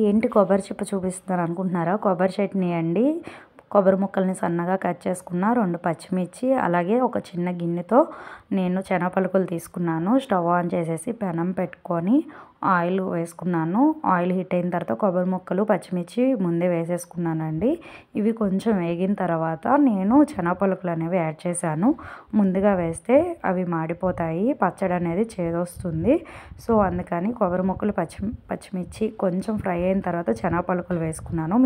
ఏంటి కొబ్బరి చిప్ప చూపిస్తున్నాను అనుకుంటున్నారా? కొబ్బరి చట్నీ అండి. కొబ్బరి ముక్కల్ని సన్నగా కట్ చేసుకున్న, 2 పచ్చిమిర్చి, అలాగే ఒక చిన్న గిన్నెతో నేను శనగపలుకులు తీసుకున్నాను. స్టవ్ ఆన్ చేసేసి పెనం పెట్టుకొని ఆయిల్ వేసుకున్నాను. ఆయిల్ హీట్ అయిన తర్వాత కొబ్బరి ముక్కలు, పచ్చిమిర్చి ముందే వేసేసుకున్నానండి. ఇవి కొంచెం వేగిన తర్వాత నేను శనగపలుకులు అనేవి యాడ్ చేశాను. ముందుగా వేస్తే అవి మాడిపోతాయి, పచ్చడి అనేది చేదొస్తుంది. సో అందుకని కొబ్బరి ముక్కలు, పచ్చిమిర్చి కొంచెం ఫ్రై అయిన తర్వాత శనగపలుకులు వేసుకున్నాను.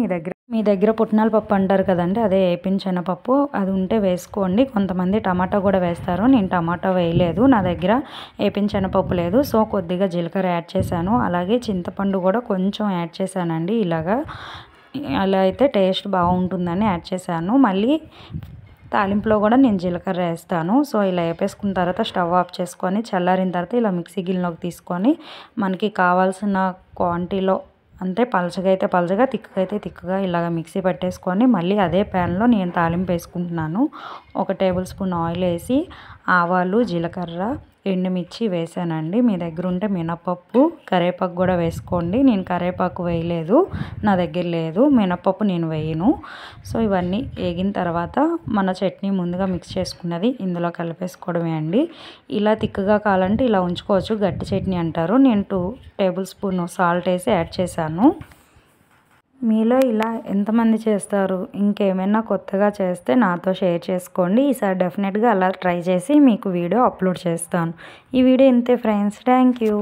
మీ దగ్గర పుట్నాల పప్పు అంటారు కదండి, అదే ఏపిన శనగపప్పు అది ఉంటే వేసుకోండి. కొంతమంది టమాటా కూడా వేస్తారు, నేను టమాటా వేయలేదు. నా దగ్గర ఏపిన శనగపప్పు లేదు, సో కొద్దిగా జీలకర్ర యాడ్ చేశాను. అలాగే చింతపండు కూడా కొంచెం యాడ్ చేశానండి. అలా అయితే టేస్ట్ బాగుంటుందని యాడ్ చేశాను. మళ్ళీ తాలింపులో కూడా నేను జీలకర్ర వేస్తాను. సో ఇలా వేపేసుకున్న తర్వాత స్టవ్ ఆఫ్ చేసుకొని చల్లారిన తర్వాత ఇలా మిక్సీ గిన్నెలోకి తీసుకొని మనకి కావాల్సిన క్వాంటిటీలో, అంతే పలచగా అయితే పలచగా, తిక్కుగా అయితే తిక్కుగా ఇలాగ మిక్సీ పట్టేసుకొని మళ్ళీ అదే ప్యాన్లో నేను తాలింపు వేసుకుంటున్నాను. 1 టేబుల్ స్పూన్ ఆయిల్ వేసి ఆవాలు, జీలకర్ర, ఎండుమిర్చి వేసానండి. మీ దగ్గర ఉంటే మినపప్పు, కరివేపాకు కూడా వేసుకోండి. నేను కరివేపాకు వేయలేదు, నా దగ్గర లేదు. మినపప్పు నేను వేయను. సో ఇవన్నీ వేగిన తర్వాత మన చట్నీ ముందుగా మిక్స్ చేసుకున్నది ఇందులో కలిపేసుకోవడమే అండి. ఇలా తిక్కుగా కావాలంటే ఇలా ఉంచుకోవచ్చు, గట్టి చట్నీ అంటారు. నేను 2 టేబుల్ స్పూన్ సాల్ట్ వేసి యాడ్ చేశాను. మీలో ఇలా ఎంతమంది చేస్తారు? ఇంకేమైనా కొత్తగా చేస్తే నాతో షేర్ చేసుకోండి. ఈసారి డెఫినెట్గా అలా ట్రై చేసి మీకు వీడియో అప్లోడ్ చేస్తాను. ఈ వీడియో ఇంతే ఫ్రెండ్స్. Thank you.